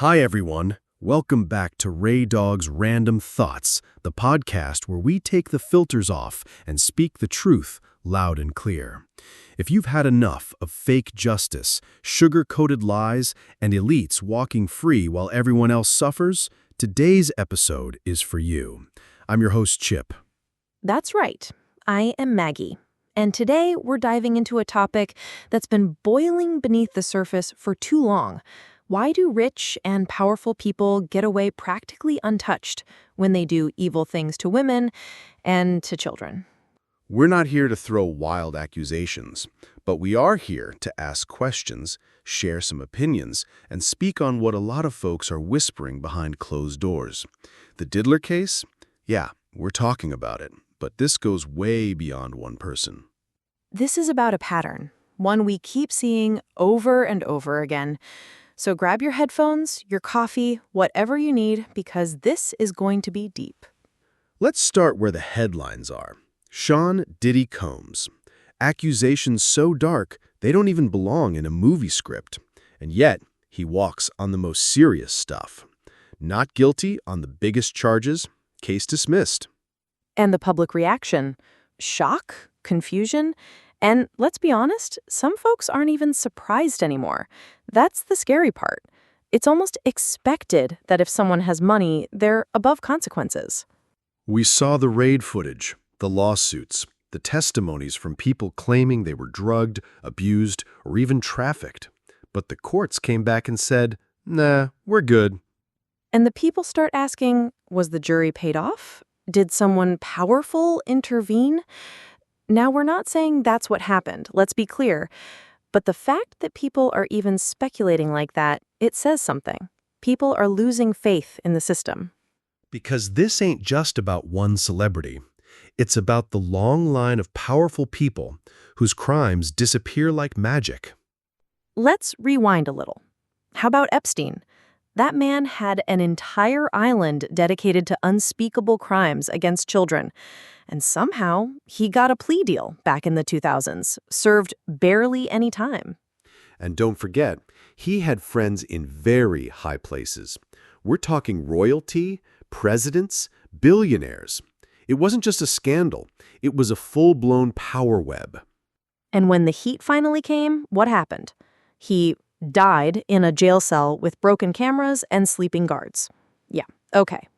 Hi, everyone. Welcome back to Reh Dogg's Random Thoughts, the podcast where we take the filters off and speak the truth loud and clear. If you've had enough of fake justice, sugar-coated lies, and elites walking free while everyone else suffers, today's episode is for you. I'm your host, Chip. That's right. I am Maggie. And today we're diving into a topic that's been boiling beneath the surface for too long. Why do rich and powerful people get away practically untouched when they do evil things to women and to children? We're not here to throw wild accusations, but we are here to ask questions, share some opinions, and speak on what a lot of folks are whispering behind closed doors. The Diddler case? Yeah, we're talking about it, but this goes way beyond one person. This is about a pattern, one we keep seeing over and over again. So grab your headphones, your coffee, whatever you need, because this is going to be deep. Let's start where the headlines are. Sean Diddy Combs. Accusations so dark, they don't even belong in a movie script. And yet, he walks on the most serious stuff. Not guilty on the biggest charges, case dismissed. And the public reaction? Shock? Confusion? And let's be honest, some folks aren't even surprised anymore. That's the scary part. It's almost expected that if someone has money, they're above consequences. We saw the raid footage, the lawsuits, the testimonies from people claiming they were drugged, abused, or even trafficked. But the courts came back and said, nah, we're good. And the people start asking, was the jury paid off? Did someone powerful intervene? Now, we're not saying that's what happened, let's be clear. But the fact that people are even speculating like that, it says something. People are losing faith in the system. Because this ain't just about one celebrity. It's about the long line of powerful people whose crimes disappear like magic. Let's rewind a little. How about Epstein? That man had an entire island dedicated to unspeakable crimes against children. And somehow, he got a plea deal back in the 2000s, served barely any time. And don't forget, he had friends in very high places. We're talking royalty, presidents, billionaires. It wasn't just a scandal. It was a full-blown power web. And when the heat finally came, what happened? He died in a jail cell with broken cameras and sleeping guards. Yeah, okay.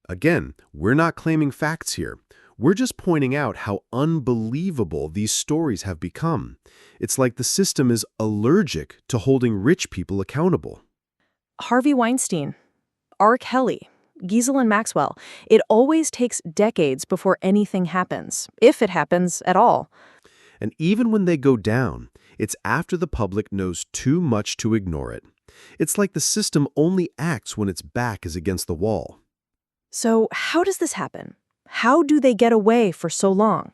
Again, we're not claiming facts here. We're just pointing out how unbelievable these stories have become. It's like the system is allergic to holding rich people accountable. Harvey Weinstein, R. Kelly, Ghislaine Maxwell. It always takes decades before anything happens, if it happens at all. And even when they go down, it's after the public knows too much to ignore it. It's like the system only acts when its back is against the wall. So how does this happen? How do they get away for so long?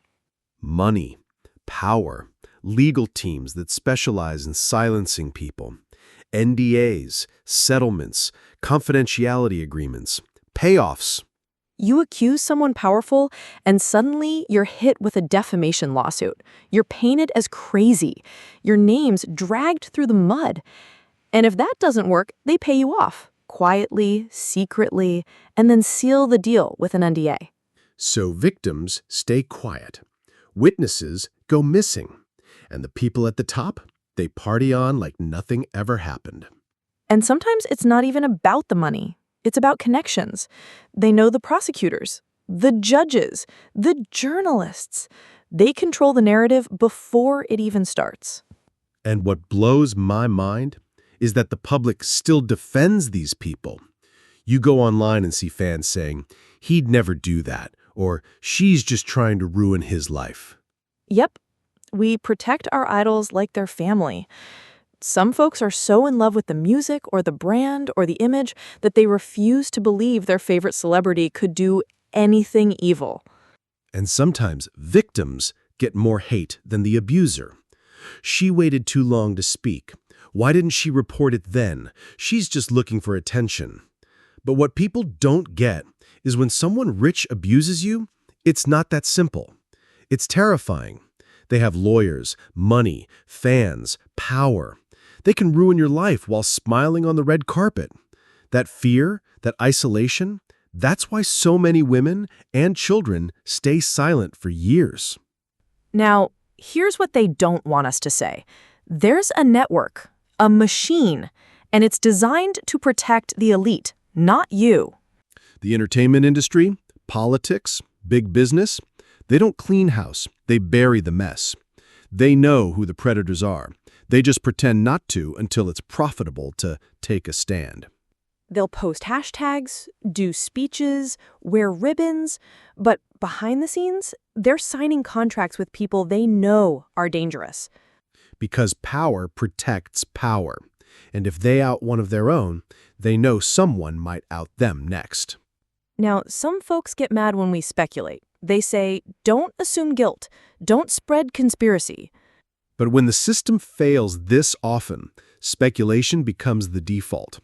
Money, power, legal teams that specialize in silencing people, NDAs, settlements, confidentiality agreements, payoffs. You accuse someone powerful, and suddenly you're hit with a defamation lawsuit. You're painted as crazy. Your name's dragged through the mud. And if that doesn't work, they pay you off, quietly, secretly, and then seal the deal with an NDA. So victims stay quiet. Witnesses go missing. And the people at the top, they party on like nothing ever happened. And sometimes it's not even about the money. It's about connections. They know the prosecutors, the judges, the journalists. They control the narrative before it even starts. And what blows my mind is that the public still defends these people. You go online and see fans saying, he'd never do that, or she's just trying to ruin his life. Yep, we protect our idols like they're family. Some folks are so in love with the music or the brand or the image that they refuse to believe their favorite celebrity could do anything evil. And sometimes victims get more hate than the abuser. She waited too long to speak. Why didn't she report it then? She's just looking for attention. But what people don't get is when someone rich abuses you, it's not that simple. It's terrifying. They have lawyers, money, fans, power. They can ruin your life while smiling on the red carpet. That fear, that isolation, that's why so many women and children stay silent for years. Now, here's what they don't want us to say. There's a network, a machine, and it's designed to protect the elite, not you. The entertainment industry, politics, big business, they don't clean house, they bury the mess. They know who the predators are. They just pretend not to until it's profitable to take a stand. They'll post hashtags, do speeches, wear ribbons, but behind the scenes, they're signing contracts with people they know are dangerous. Because power protects power. And if they out one of their own, they know someone might out them next. Now, some folks get mad when we speculate. They say, don't assume guilt, don't spread conspiracy. But when the system fails this often, speculation becomes the default.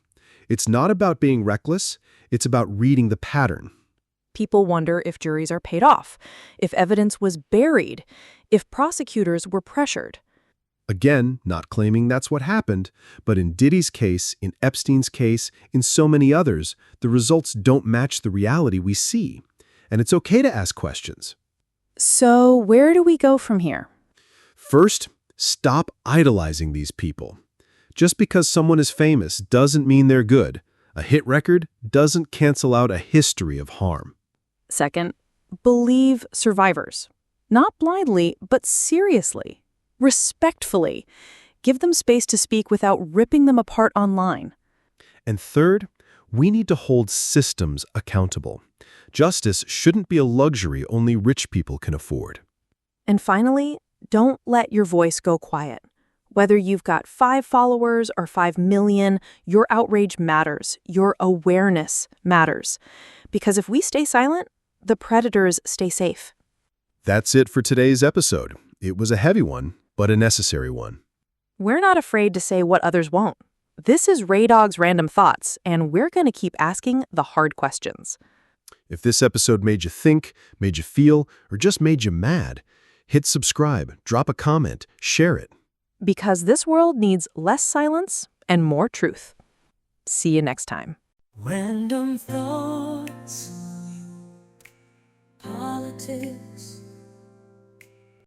It's not about being reckless, it's about reading the pattern. People wonder if juries are paid off, if evidence was buried, if prosecutors were pressured. Again, not claiming that's what happened, but in Diddy's case, in Epstein's case, in so many others, the results don't match the reality we see. And it's okay to ask questions. So where do we go from here? First, stop idolizing these people. Just because someone is famous doesn't mean they're good. A hit record doesn't cancel out a history of harm. Second, believe survivors. Not blindly, but seriously. Respectfully. Give them space to speak without ripping them apart online. And third, we need to hold systems accountable. Justice shouldn't be a luxury only rich people can afford. And finally, don't let your voice go quiet. Whether you've got 5 followers or 5 million, your outrage matters. Your awareness matters. Because if we stay silent, the predators stay safe. That's it for today's episode. It was a heavy one, but a necessary one. We're not afraid to say what others won't. This is Reh Dogg's Random Thoughts, and we're going to keep asking the hard questions. If this episode made you think, made you feel, or just made you mad, hit subscribe, drop a comment, share it. Because this world needs less silence and more truth. See you next time. Random thoughts, politics,